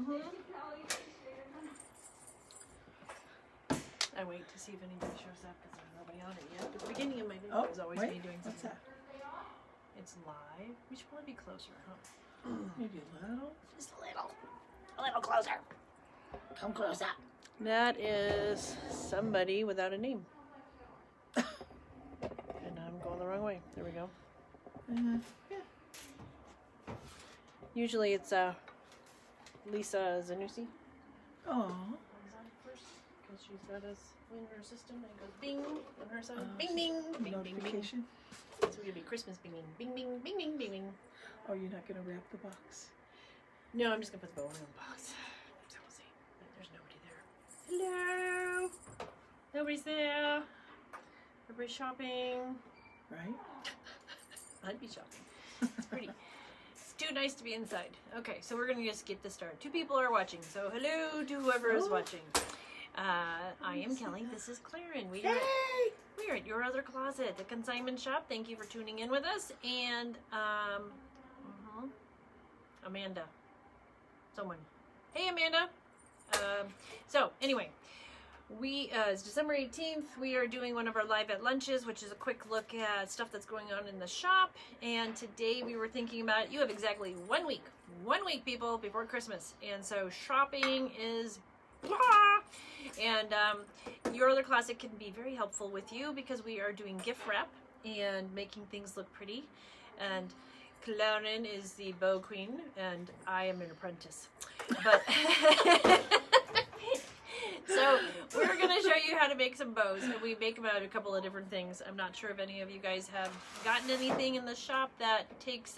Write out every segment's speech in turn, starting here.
I wait to see if anybody shows up because there's nobody on it yet. At the beginning of my video is always me doing something. What's that? It's live. We should probably be closer, huh? Maybe a little. Just a little closer. Come close up. That is somebody without a name. And I'm going the wrong way. There we go. Yeah. Usually it's Lisa Zanussi. Oh. Because she's got us in her system and it goes bing on her side. Bing, bing, bing, bing, bing. Notification. So we're gonna be Christmas binging. Bing, bing, bing, bing, bing, bing. Oh, you're not gonna wrap the box? No, I'm just gonna put the bow in the box. So we'll see. But there's nobody there. Hello. Nobody's there. Everybody's shopping. Right? I'd be shopping. It's pretty. It's too nice to be inside. Okay, so we're gonna just get this started. 2 people are watching, so hello to whoever is watching. I am Kelly. This is Claren. We are at Your Other Closet, the consignment shop. Thank you for tuning in with us. And Amanda. Someone. Hey, Amanda. So anyway, it's December 18th. We are doing one of our live at lunches, which is a quick look at stuff that's going on in the shop. And today we were thinking about, you have exactly 1 week, people, before Christmas. And so shopping is and Your Other Closet can be very helpful with you because we are doing gift wrap and making things look pretty. And Claren is the bow queen and I am an apprentice. But so we're going to show you how to make some bows, and we make them out of a couple of different things. I'm not sure if any of you guys have gotten anything in the shop that takes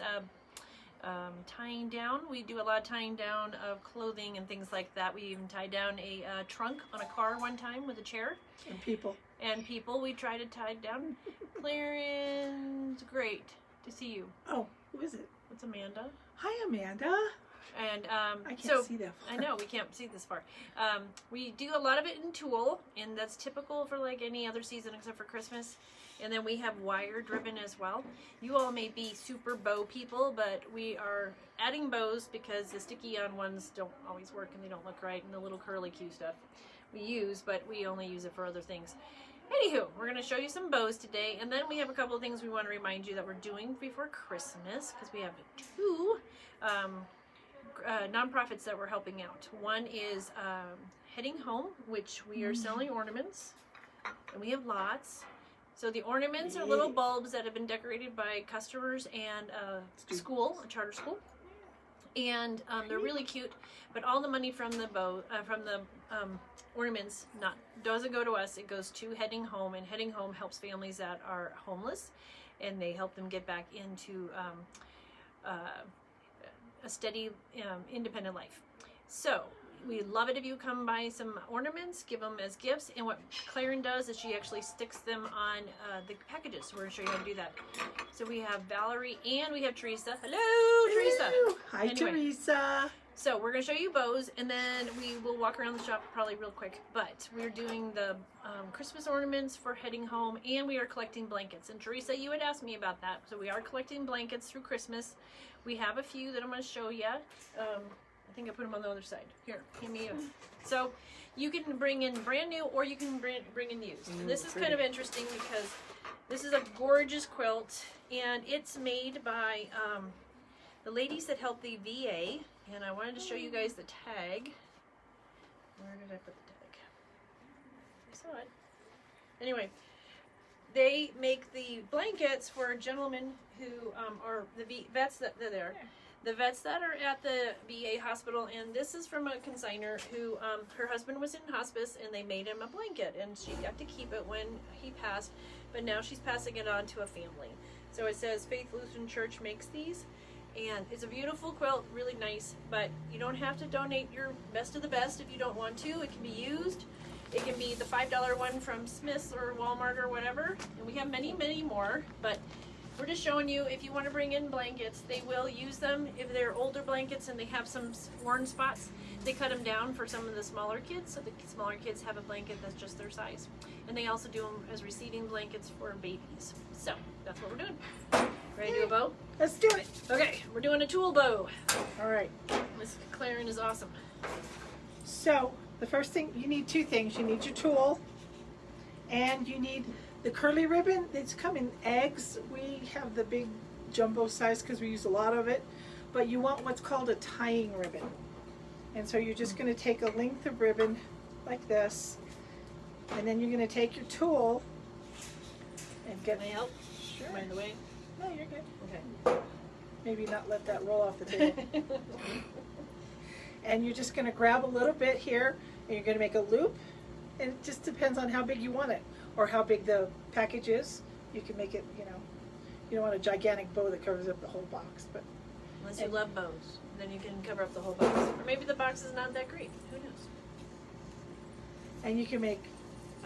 tying down. We do a lot of tying down of clothing and things like that. We even tied down a trunk on a car one time with a chair. And people. We try to tie down. Claren's great to see you. Oh, who is it? It's Amanda. Hi, Amanda. And I can't see that far. I know, we can't see this far. We do a lot of it in tulle, and that's typical for like any other season except for Christmas. And then we have wire driven as well. You all may be super bow people, but we are adding bows because the sticky on ones don't always work and they don't look right, and the little curly Q stuff we use, but we only use it for other things. Anywho, we're going to show you some bows today, and then we have a couple of things we want to remind you that we're doing before Christmas, because we have 2 nonprofits that we're helping out. One is Heading Home, which we are selling ornaments, and we have lots. So the ornaments are little bulbs that have been decorated by customers and a charter school, and they're really cute. But all the money from the ornaments doesn't go to us. It goes to Heading Home, and Heading Home helps families that are homeless, and they help them get back into a steady, independent life. So we love it if you come buy some ornaments, give them as gifts. And what Claren does is she actually sticks them on the packages. So we're going to show you how to do that. So we have Valerie and we have Teresa. Hello, Teresa. Hi, Teresa. So we're going to show you bows, and then we will walk around the shop probably real quick. But we're doing the Christmas ornaments for Heading Home, and we are collecting blankets. And Teresa, you had asked me about that. So we are collecting blankets through Christmas. We have a few that I'm going to show you. I think I put them on the other side. Here, give me a. So you can bring in brand new, or you can bring in used. And this is kind of interesting because this is a gorgeous quilt, and it's made by the ladies that help the VA. And I wanted to show you guys the tag. Where did I put the tag? I saw it. Anyway, they make the blankets for gentlemen who are the vets that they're there. The vets that are at the VA hospital, and this is from a consignor who, her husband was in hospice, and they made him a blanket, and she got to keep it when he passed, but now she's passing it on to a family. So it says Faith Lutheran Church makes these, and it's a beautiful quilt, really nice, but you don't have to donate your best of the best if you don't want to. It can be used. It can be the $5 one from Smith's or Walmart or whatever, and we have many, many more, but we're just showing you if you want to bring in blankets, they will use them. If they're older blankets and they have some worn spots, they cut them down for some of the smaller kids, so the smaller kids have a blanket that's just their size. And they also do them as receiving blankets for babies. So that's what we're doing. Ready to do a bow? Let's do it. Okay, we're doing a tulle bow. All right. Miss Claren is awesome. So the first thing, you need two things. You need your tulle, and you need the curly ribbon. It's come in eggs. We have the big jumbo size because we use a lot of it. But you want what's called a tying ribbon. And so you're just going to take a length of ribbon like this, and then you're going to take your tulle and get. Can I help? Sure. Am I in the way? No, you're good. Okay. Maybe not let that roll off the table. And you're just going to grab a little bit here, and you're going to make a loop, and it just depends on how big you want it or how big the package is. You can make it, you don't want a gigantic bow that covers up the whole box, but Unless you love bows, then you can cover up the whole box. Or maybe the box is not that great. Who knows? and you can make,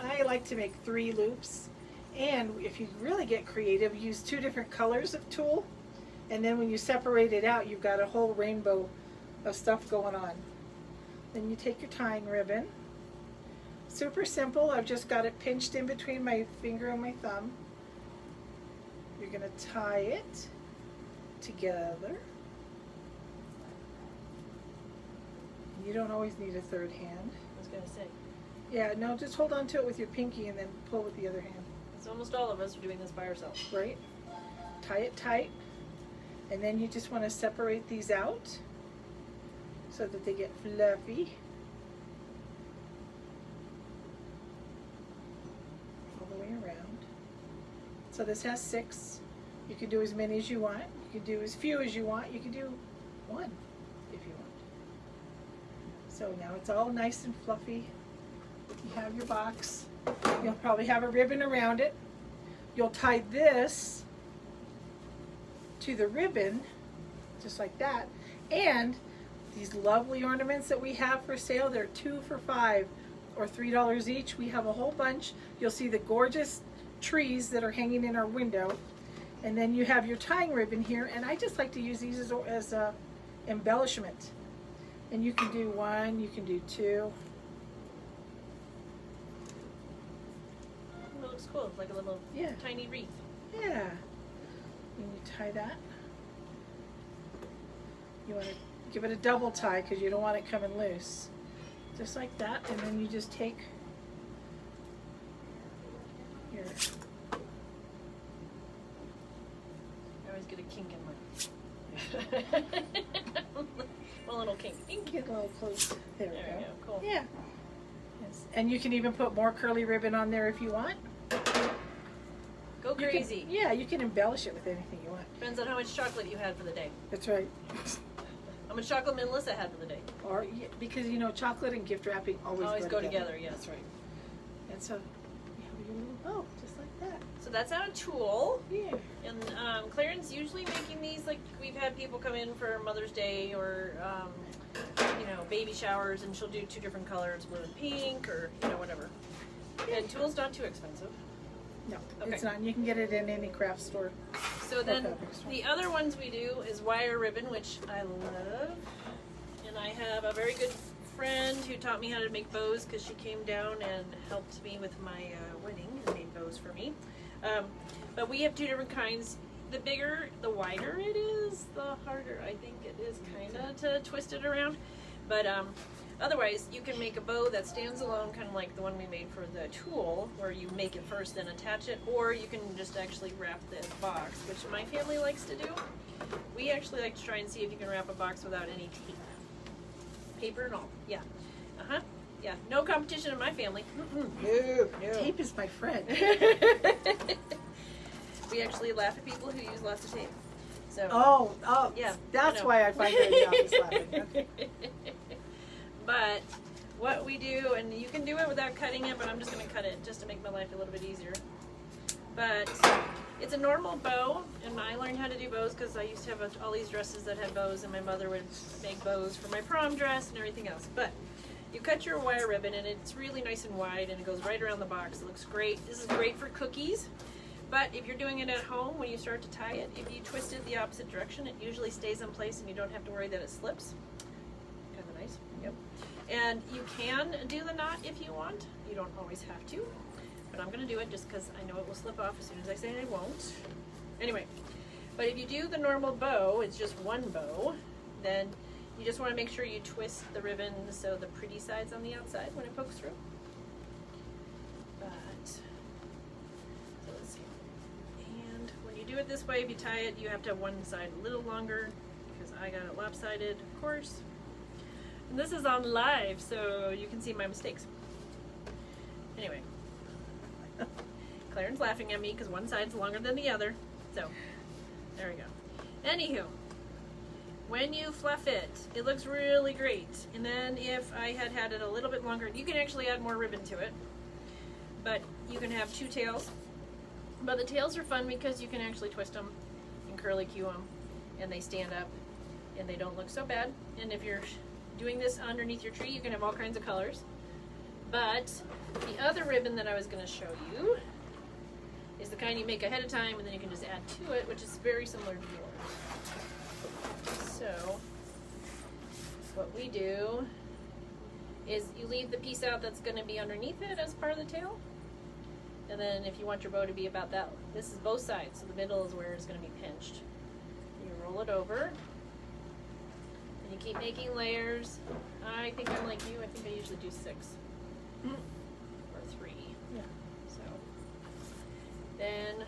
I like to make 3 loops, and if you really get creative, use 2 different colors of tulle, and then when you separate it out, you've got a whole rainbow of stuff going on. Then you take your tying ribbon. Super simple. I've just got it pinched in between my finger and my thumb. You're going to tie it together. You don't always need a third hand. I was going to say. Yeah, no, just hold on to it with your pinky and then pull with the other hand. It's almost all of us are doing this by ourselves. Right? Tie it tight. And then you just want to separate these out so that they get fluffy. All the way around. So this has 6. You can do as many as you want. You can do as few as you want. You can do 1 if you want. So now it's all nice and fluffy. You have your box. You'll probably have a ribbon around it. You'll tie this to the ribbon, just like that. And these lovely ornaments that we have for sale, they're 2 for $5 or $3 each. We have a whole bunch. You'll see the gorgeous trees that are hanging in our window. And then you have your tying ribbon here, and I just like to use these as a embellishment. And you can do 1, you can do 2. It looks cool. It's like a little tiny wreath. Yeah. And you tie that. You want to give it a double tie because you don't want it coming loose. Just like that, and then you just take your... I always get a kink in my... a little kink. Get a little close. There we There we go. go. Cool. Yeah. Yes. And you can even put more curly ribbon on there if you want. Go crazy. You can embellish it with anything you want. Depends on how much chocolate you had for the day. That's right. How much chocolate Melissa had for the day. Or because chocolate and gift wrapping always go together. Yes. That's right. And so you have your little bow just like that. So that's our tulle. Yeah. And Claren's usually making these, like we've had people come in for Mother's Day or baby showers, and she'll do 2 different colors, blue and pink, or whatever. And tulle's not too expensive. No, Okay. it's not. You can get it in any craft store. So then fabric store. the other ones we do is wire ribbon, which I love. And I have a very good friend who taught me how to make bows because she came down and helped me with my wedding and made bows for me. But we have 2 different kinds. The bigger, the wider it is, the harder I think it is kind of to twist it around. But otherwise, you can make a bow that stands alone, kind of like the one we made for the tulle, where you make it first, then attach it, or you can just actually wrap the box, which my family likes to do. We actually like to try and see if you can wrap a box without any tape. Paper and all. Yeah. Uh-huh. Yeah. No competition in my family. No. Tape is my friend. We actually laugh at people who use lots of tape. So. Oh, Yeah, That's I know. why I find her in the office laughing. Okay. But what we do, and you can do it without cutting it, but I'm just going to cut it just to make my life a little bit easier. But it's a normal bow, and I learned how to do bows because I used to have all these dresses that had bows, and my mother would make bows for my prom dress and everything else. But you cut your wire ribbon, and it's really nice and wide, and it goes right around the box. It looks great. This is great for cookies. But if you're doing it at home, when you start to tie it, if you twist it the opposite direction, it usually stays in place and you don't have to worry that it slips. Kind of nice. Yep. And you can do the knot if you want. You don't always have to. But I'm going to do it just because I know it will slip off as soon as I say it won't. Anyway, but if you do the normal bow, it's just one bow, then you just want to make sure you twist the ribbon so the pretty side's on the outside when it pokes through. But, so let's see. And when you do it this way, if you tie it, you have to have one side a little longer because I got it lopsided, of course. And this is on live, so you can see my mistakes. Anyway. Claren's laughing at me because one side's longer than the other. So, there we go. Anywho, when you fluff it, it looks really great. And then if I had had it a little bit longer, you can actually add more ribbon to it. But you can have two tails. But the tails are fun because you can actually twist them and curly Q them. And they stand up and they don't look so bad. And if you're doing this underneath your tree, you can have all kinds of colors. But the other ribbon that I was going to show you is the kind you make ahead of time and then you can just add to it, which is very similar to yours. So what we do is you leave the piece out that's going to be underneath it as part of the tail. And then if you want your bow to be about that, this is both sides, so the middle is where it's going to be pinched. You roll it over and you keep making layers. I think I'm like you, I think I usually do 6 or 3. Yeah. So then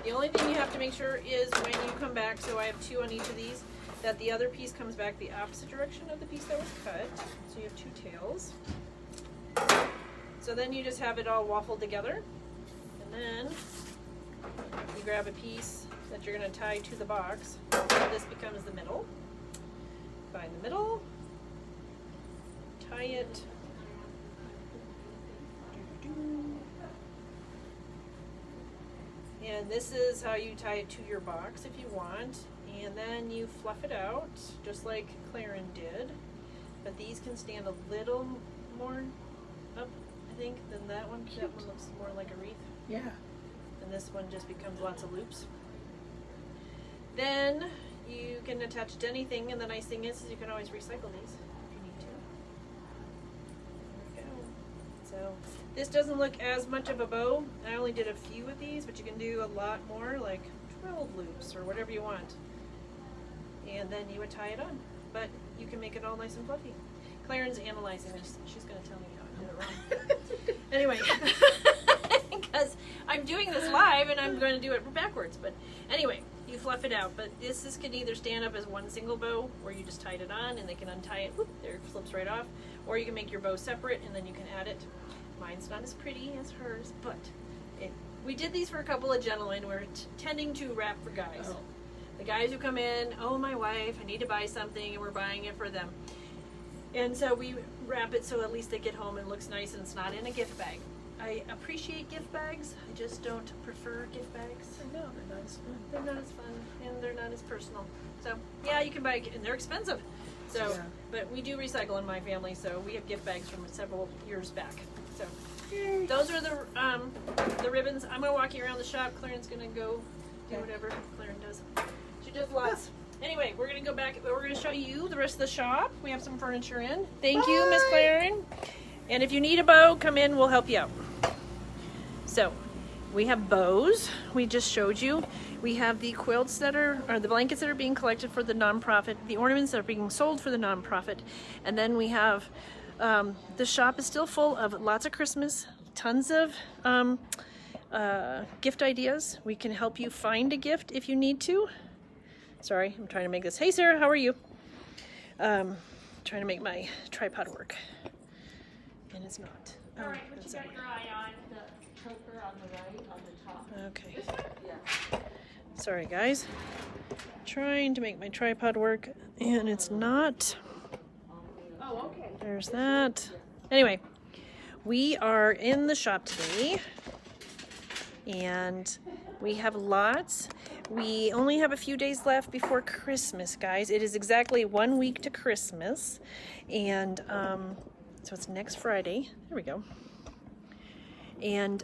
the only thing you have to make sure is when you come back, so I have 2 on each of these, that the other piece comes back the opposite direction of the piece that was cut. So you have 2 tails. So then you just have it all waffled together. And then you grab a piece that you're going to tie to the box. So this becomes the middle. Find the middle. Tie it. And this is how you tie it to your box if you want. And then you fluff it out, just like Claren did. But these can stand a little more up, I think, than that one. Cute. That one looks more like a wreath. Yeah. And this one just becomes lots of loops. Then you can attach it to anything, and the nice thing is you can always recycle these if you need to. There we go. So this doesn't look as much of a bow. I only did a few of these, but you can do a lot more, like 12 loops or whatever you want. And then you would tie it on. But you can make it all nice and fluffy. Claren's analyzing this. She's going to tell me how I did it wrong. Anyway, because I'm doing this live and I'm going to do it backwards. But anyway, you fluff it out. But this can either stand up as one single bow, or you just tied it on and they can untie it. Whoop, there it slips right off. Or you can make your bow separate and then you can add it. Mine's not as pretty as hers, but we did these for a couple of gentlemen. We're tending to wrap for guys. Oh. The guys who come in, oh, my wife, I need to buy something, and we're buying it for them. And so we wrap it so at least they get home and it looks nice and it's not in a gift bag. I appreciate gift bags. I just don't prefer gift bags. No, they're not as fun. They're not as fun and they're not as personal. So yeah, you can buy, and they're expensive. So, Yeah. but we do recycle in my family, so we have gift bags from several years back. So Yay. those are the ribbons. I'm gonna walk you around the shop. Claren's gonna go do Okay. whatever Claren does. She does lots. Anyway, we're gonna go back. We're gonna show you the rest of the shop. We have some furniture in. Thank you, Miss Bye. Claren. And if you need a bow, come in. We'll help you out. So, we have bows. We just showed you. We have the quilts or the blankets that are being collected for the nonprofit. The ornaments that are being sold for the nonprofit. And then we have the shop is still full of lots of Christmas, tons of gift ideas. We can help you find a gift if you need to. Sorry, I'm trying to make this. Hey, Sarah, how are you? Trying to make my tripod work, and it's not. All right, what that's you got not your eye on? The choker on the right, on the top. Okay. This one? Yeah. Sorry, guys. Trying to make my tripod work, and it's not. Oh, okay. There's that. Anyway, we are in the shop today, and we have lots. We only have a few days left before Christmas, guys. It is exactly 1 week to Christmas, and so it's next Friday. There we go. And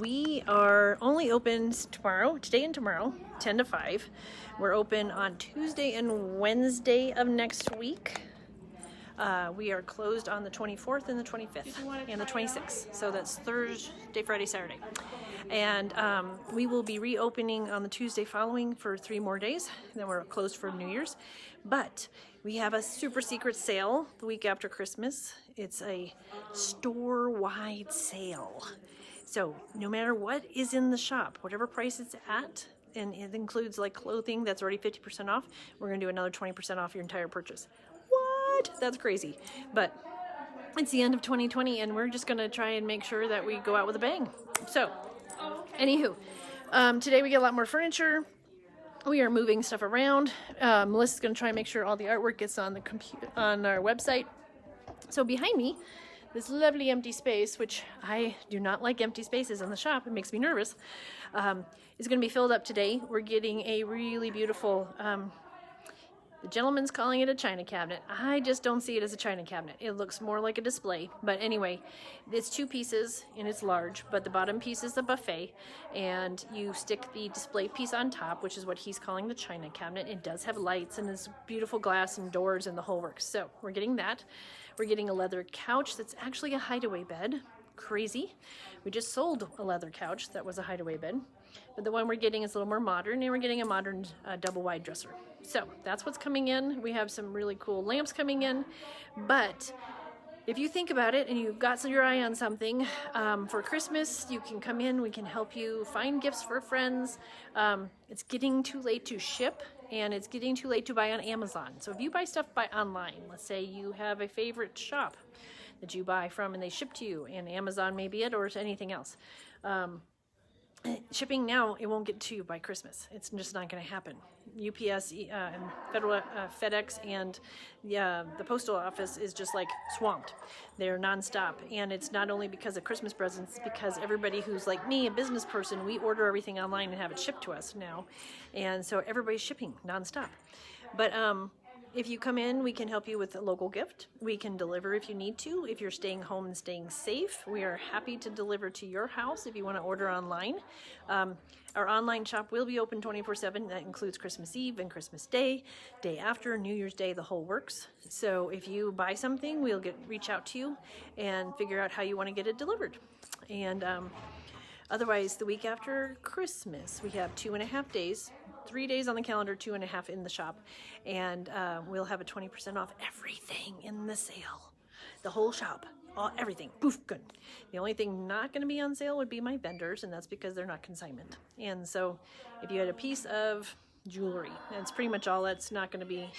we are only open today and tomorrow, 10 to 5. We're open on Tuesday and Wednesday of next week. We are closed on the 24th and the 25th and the 26th. So that's Thursday, Friday, Saturday. And we will be reopening on the Tuesday following for 3 more days. Then we're closed for New Year's. But we have a super secret sale the week after Christmas. It's a store-wide sale. So no matter what is in the shop, whatever price it's at, and it includes like clothing that's already 50% off, we're going to do another 20% off your entire purchase. What? That's crazy. But it's the end of 2020 and we're just going to try and make sure that we go out with a bang. So, anywho, today we get a lot more furniture. We are moving stuff around. Melissa's going to try and make sure all the artwork gets on the on our website. So behind me, this lovely empty space, which I do not like empty spaces in the shop, it makes me nervous, is going to be filled up today. We're getting a really beautiful, the gentleman's calling it a china cabinet. I just don't see it as a china cabinet. It looks more like a display. But anyway, it's 2 pieces and it's large, but the bottom piece is the buffet, and you stick the display piece on top, which is what he's calling the china cabinet. It does have lights and it's beautiful glass and doors and the whole works. So we're getting that. We're getting a leather couch that's actually a hideaway bed. Crazy. We just sold a leather couch that was a hideaway bed. But the one we're getting is a little more modern, and we're getting a modern double wide dresser. So that's what's coming in. We have some really cool lamps coming in. But if you think about it and you've got your eye on something, for Christmas, you can come in. We can help you find gifts for friends. It's getting too late to ship, and it's getting too late to buy on Amazon. So if you buy stuff online, let's say you have a favorite shop that you buy from and they ship to you, and Amazon may be it, or anything else. Shipping now, it won't get to you by Christmas. It's just not going to happen. UPS and FedEx and the postal office is just like swamped. They're nonstop, and it's not only because of Christmas presents, it's because everybody who's like me, a business person, we order everything online and have it shipped to us now, and so everybody's shipping nonstop. But if you come in, we can help you with a local gift. We can deliver if you need to. If you're staying home and staying safe, we are happy to deliver to your house if you want to order online. Our online shop will be open 24/7. That includes Christmas Eve and Christmas Day, day after, New Year's Day, the whole works. So if you buy something, we'll reach out to you and figure out how you want to get it delivered. And otherwise, the week after Christmas, we have 2.5 days. 3 days on the calendar, 2.5 in the shop, and we'll have a 20% off everything in the sale. The whole shop, everything, poof, good. The only thing not going to be on sale would be my vendors, and that's because they're not consignment. And so if you had a piece of jewelry, that's pretty much all that's not going to be,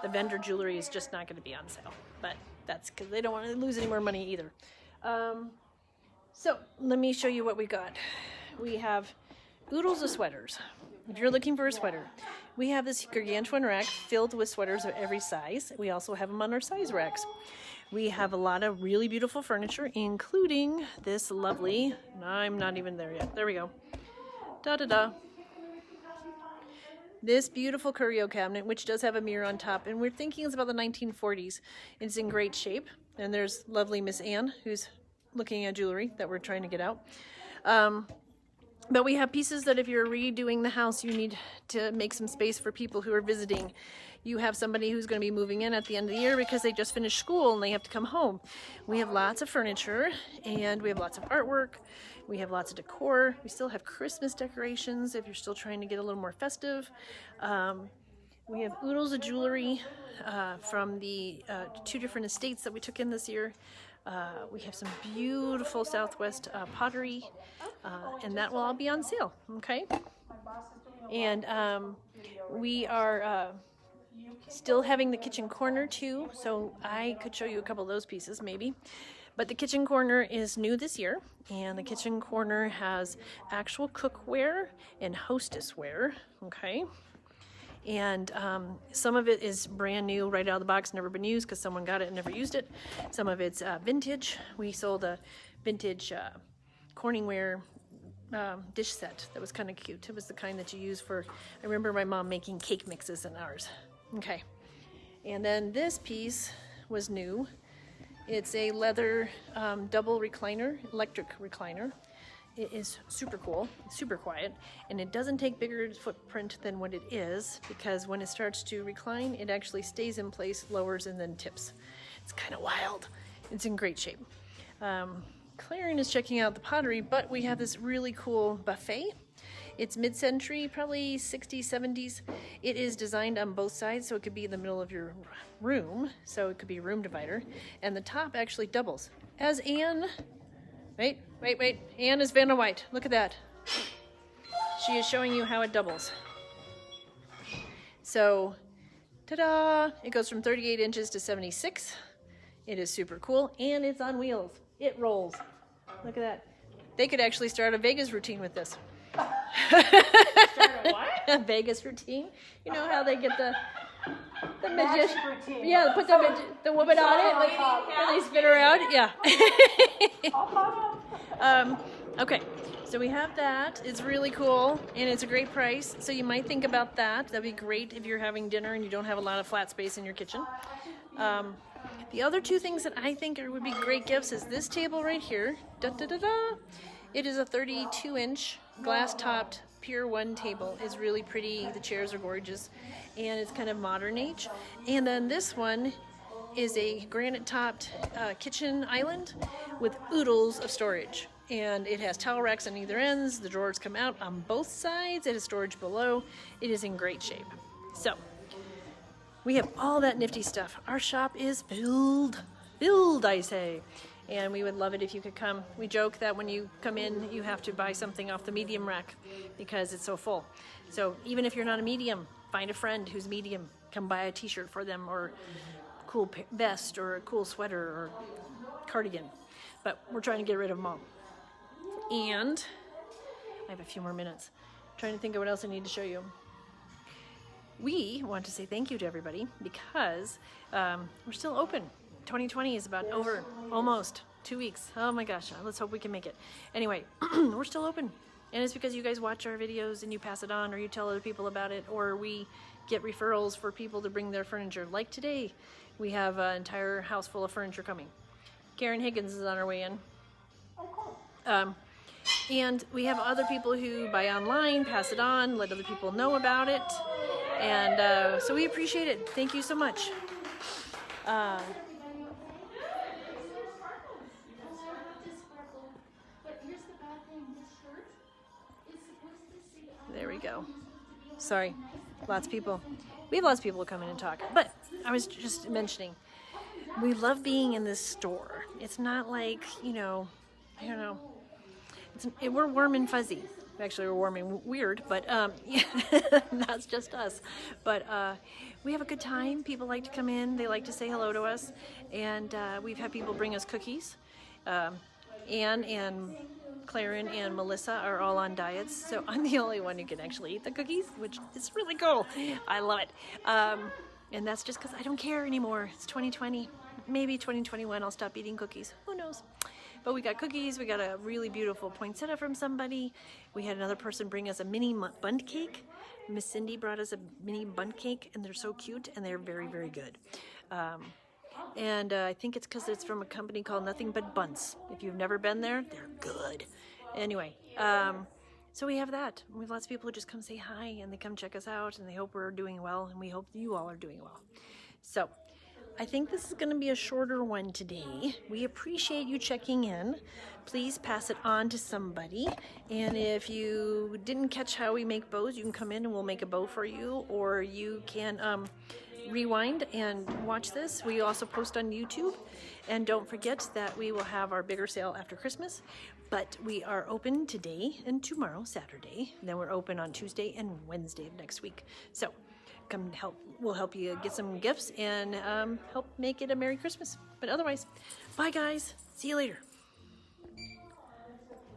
the vendor jewelry is just not going to be on sale, but that's because they don't want to lose any more money either. So let me show you what we got. We have oodles of sweaters. If you're looking for a sweater, we have this gargantuan rack filled with sweaters of every size. We also have them on our size racks. We have a lot of really beautiful furniture, including this lovely, I'm not even there yet. There we go. Da-da-da. This beautiful curio cabinet, which does have a mirror on top, and we're thinking it's about the 1940s. It's in great shape. And there's lovely Miss Anne, who's looking at jewelry that we're trying to get out. But we have pieces that if you're redoing the house, you need to make some space for people who are visiting. You have somebody who's going to be moving in at the end of the year because they just finished school and they have to come home. We have lots of furniture, and we have lots of artwork. We have lots of decor. We still have Christmas decorations if you're still trying to get a little more festive. We have oodles of jewelry from the 2 different estates that we took in this year. We have some beautiful Southwest pottery, and that will all be on sale, okay? And we are still having the kitchen corner too, so I could show you a couple of those pieces maybe. But the kitchen corner is new this year, and the kitchen corner has actual cookware and hostessware, okay? And some of it is brand new right out of the box, never been used because someone got it and never used it. Some of it's vintage. We sold a vintage Corningware dish set that was kind of cute. It was the kind that you use for, I remember my mom making cake mixes in ours. Okay. And then this piece was new, It's a leather double recliner, electric recliner. It is super cool, super quiet, and it doesn't take bigger footprint than what it is, because when it starts to recline, it actually stays in place, lowers, and then tips. It's kind of wild. It's in great shape. Clarion is checking out the pottery, but we have this really cool buffet. It's mid-century, probably 60s, 70s. It is designed on both sides, so it could be in the middle of your room, so it could be a room divider, and the top actually doubles. As Anne, wait, Anne is Vanna White. Look at that. She is showing you how it doubles. So, ta-da! It goes from 38 inches to 76. It is super cool, and it's on wheels. It rolls. Look at that. They could actually start a Vegas routine with this. What? A Vegas routine. You know how they get the magician. routine. Yeah, put the woman on it, and they spin her out. Yeah. Okay, so we have that. It's really cool, and it's a great price. So you might think about that. That'd be great if you're having dinner and you don't have a lot of flat space in your kitchen. The other two things that I think would be great gifts is this table right here. Da, da, da, da. It is a 32-inch glass-topped Pier 1 table. It's really pretty. The chairs are gorgeous, and it's kind of modern age. And then this one is a granite-topped kitchen island with oodles of storage. And it has towel racks on either ends. The drawers come out on both sides. It has storage below. It is in great shape. So we have all that nifty stuff. Our shop is filled, I say. And we would love it if you could come. We joke that when you come in, you have to buy something off the medium rack because it's so full. So even if you're not a medium, find a friend who's medium. Come buy a t-shirt for them, or a cool vest, or a cool sweater, or cardigan. But we're trying to get rid of them all. And I have a few more minutes. I'm trying to think of what else I need to show you. We want to say thank you to everybody because we're still open. 2020 is about over, almost 2 weeks. Oh my gosh, let's hope we can make it. Anyway, we're still open. And it's because you guys watch our videos and you pass it on, or you tell other people about it, or we get referrals for people to bring their furniture. Like today, we have an entire house full of furniture coming. Karen Higgins is on her way in. And we have other people who buy online, pass it on, let other people know about it. And so we appreciate it. Thank you so much. There we go. Sorry, lots of people. We have lots of people who come in and talk. But I was just mentioning, we love being in this store. It's not like, you know, I don't know. We're warm and fuzzy. Actually, we're warm and weird, but yeah, that's just us. But we have a good time. People like to come in. They like to say hello to us. And we've had people bring us cookies. Anne and Clarion and Melissa are all on diets, so I'm the only one who can actually eat the cookies, which is really cool. I love it. And that's just because I don't care anymore. It's 2020. Maybe 2021 I'll stop eating cookies. Who knows? But we got cookies. We got a really beautiful poinsettia from somebody. We had another person bring us a mini bundt cake. Miss Cindy brought us a mini bundt cake, and they're so cute, and they're very, very good. And I think it's because it's from a company called Nothing But Bunts. If you've never been there, they're good. Anyway, so we have that. We have lots of people who just come say hi, and they come check us out, and they hope we're doing well, and we hope you all are doing well. So I think this is going to be a shorter one today. We appreciate you checking in. Please pass it on to somebody. And if you didn't catch how we make bows, you can come in and we'll make a bow for you, or you can rewind and watch this. We also post on YouTube. And don't forget that we will have our bigger sale after Christmas. But we are open today and tomorrow, Saturday. And then we're open on Tuesday and Wednesday of next week. So come help. We'll help you get some gifts and help make it a Merry Christmas. But otherwise, bye guys. See you later.